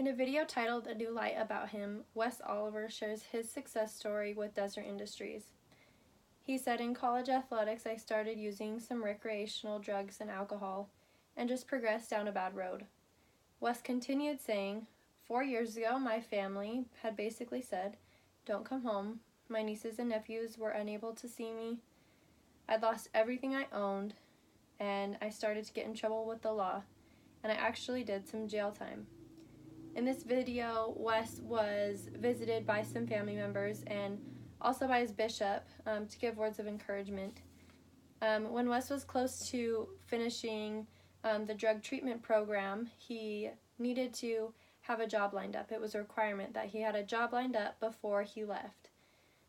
In a video titled A New Light About Him, Wes Oliver shares his success story with Desert Industries. He said, "In college athletics, I started using some recreational drugs and alcohol, and just progressed down a bad road." Wes continued saying, 4 years ago, my family had basically said, "Don't come home." My nieces and nephews were unable to see me. I'd lost everything I owned, and I started to get in trouble with the law, and I actually did some jail time. In this video, Wes was visited by some family members and also by his bishop to give words of encouragement. When Wes was close to finishing the drug treatment program, he needed to have a job lined up. It was a requirement that he had a job lined up before he left.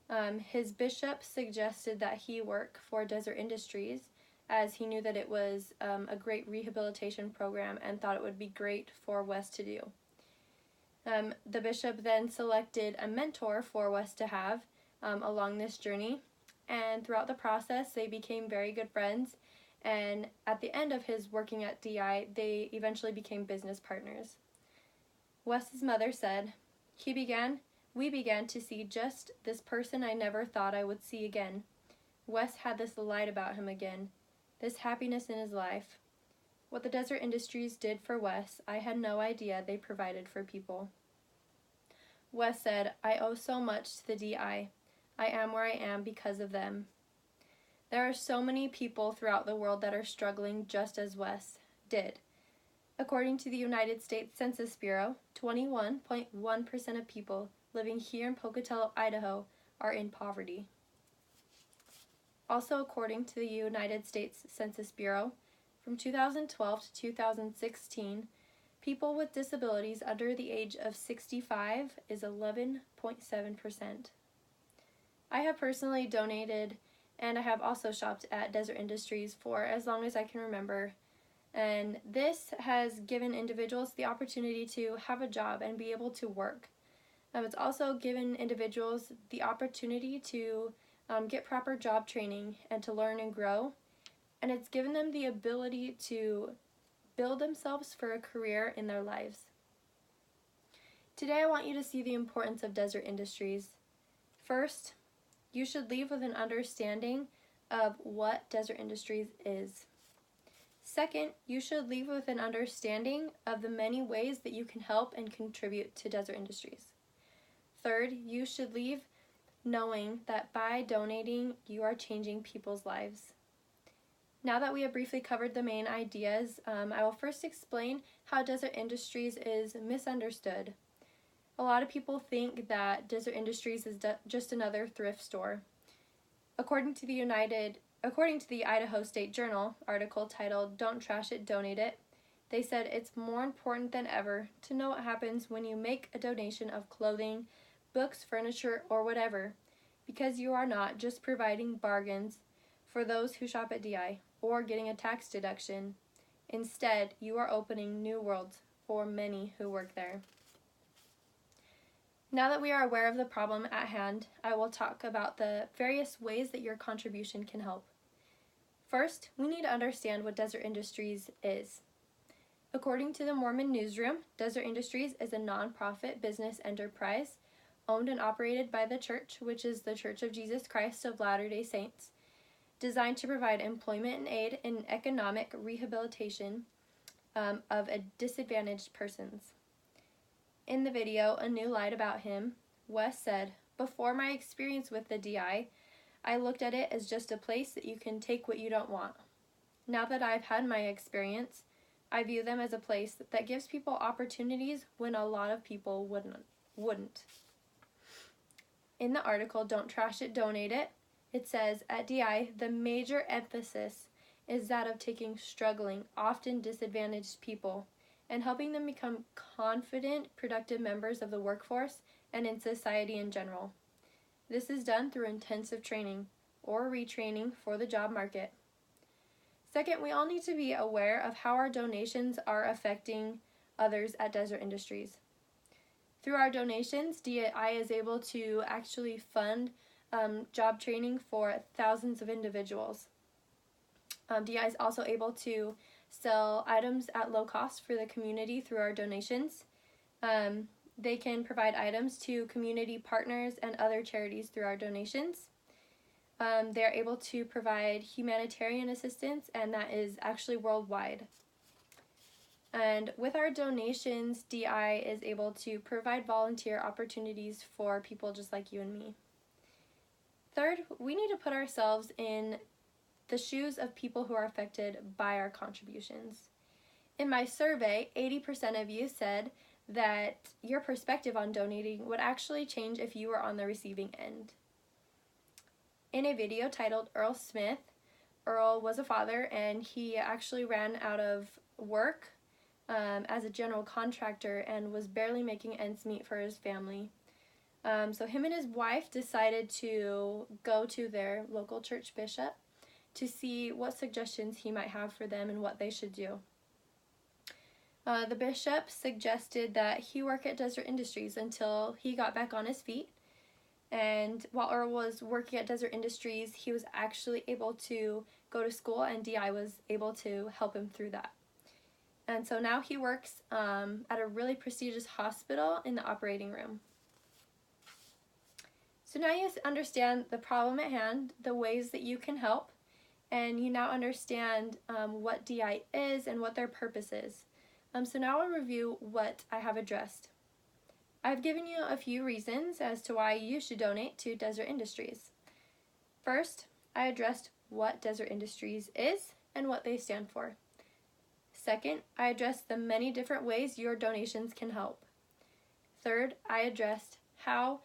His bishop suggested that he work for Desert Industries, as he knew that it was a great rehabilitation program and thought it would be great for Wes to do. The bishop then selected a mentor for Wes to have along this journey, and throughout the process they became very good friends, and at the end of his working at DI, they eventually became business partners. Wes's mother said, we began to see just this person I never thought I would see again. Wes had this light about him again, this happiness in his life. What the Desert Industries did for Wes, I had no idea they provided for people." Wes said, "I owe so much to the DI. I am where I am because of them." There are so many people throughout the world that are struggling just as Wes did. According to the United States Census Bureau, 21.1% of people living here in Pocatello, Idaho, are in poverty. Also, according to the United States Census Bureau, from 2012 to 2016, people with disabilities under the age of 65 is 11.7%. I have personally donated, and I have also shopped at Desert Industries for as long as I can remember, and this has given individuals the opportunity to have a job and be able to work. It's also given individuals the opportunity to get proper job training and to learn and grow, and it's given them the ability to build themselves for a career in their lives. Today I want you to see the importance of Desert Industries. First, you should leave with an understanding of what Desert Industries is. Second, you should leave with an understanding of the many ways that you can help and contribute to Desert Industries. Third, you should leave knowing that by donating, you are changing people's lives. Now that we have briefly covered the main ideas, I will first explain how Desert Industries is misunderstood. A lot of people think that Desert Industries is just another thrift store. According to the Idaho State Journal article titled "Don't Trash It, Donate It," they said it's more important than ever to know what happens when you make a donation of clothing, books, furniture, or whatever, because you are not just providing bargains for those who shop at DI or getting a tax deduction. Instead, you are opening new worlds for many who work there. Now that we are aware of the problem at hand, I will talk about the various ways that your contribution can help. First, we need to understand what Desert Industries is. According to the Mormon Newsroom, Desert Industries is a nonprofit business enterprise owned and operated by the church, which is the Church of Jesus Christ of Latter-day Saints, designed to provide employment and aid in economic rehabilitation of disadvantaged persons. In the video, A New Light About Him, Wes said, "Before my experience with the DI, I looked at it as just a place that you can take what you don't want. Now that I've had my experience, I view them as a place that gives people opportunities when a lot of people wouldn't." In the article, "Don't Trash It, Donate It," it says, "At DI, the major emphasis is that of taking struggling, often disadvantaged people and helping them become confident, productive members of the workforce and in society in general. This is done through intensive training or retraining for the job market." Second, we all need to be aware of how our donations are affecting others at Desert Industries. Through our donations, DI is able to actually fund job training for thousands of individuals. DI is also able to sell items at low cost for the community through our donations. They can provide items to community partners and other charities through our donations. They're able to provide humanitarian assistance, and that is actually worldwide. And with our donations, DI is able to provide volunteer opportunities for people just like you and me. Third, we need to put ourselves in the shoes of people who are affected by our contributions. In my survey, 80% of you said that your perspective on donating would actually change if you were on the receiving end. In a video titled Earl Smith, Earl was a father and he actually ran out of work as a general contractor and was barely making ends meet for his family. So him and his wife decided to go to their local church bishop to see what suggestions he might have for them and what they should do. The bishop suggested that he work at Desert Industries until he got back on his feet. And while Earl was working at Desert Industries, he was actually able to go to school, and DI was able to help him through that. And so now he works at a really prestigious hospital in the operating room. So now you understand the problem at hand, the ways that you can help, and you now understand what DI is and what their purpose is. So now I'll review what I have addressed. I've given you a few reasons as to why you should donate to Desert Industries. First, I addressed what Desert Industries is and what they stand for. Second, I addressed the many different ways your donations can help. Third, I addressed how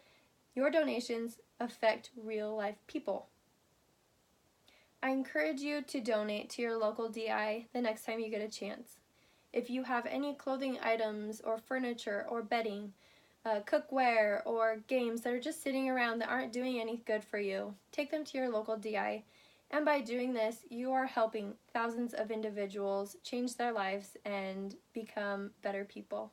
your donations affect real-life people. I encourage you to donate to your local DI the next time you get a chance. If you have any clothing items or furniture or bedding, cookware or games that are just sitting around that aren't doing any good for you, take them to your local DI. And by doing this, you are helping thousands of individuals change their lives and become better people.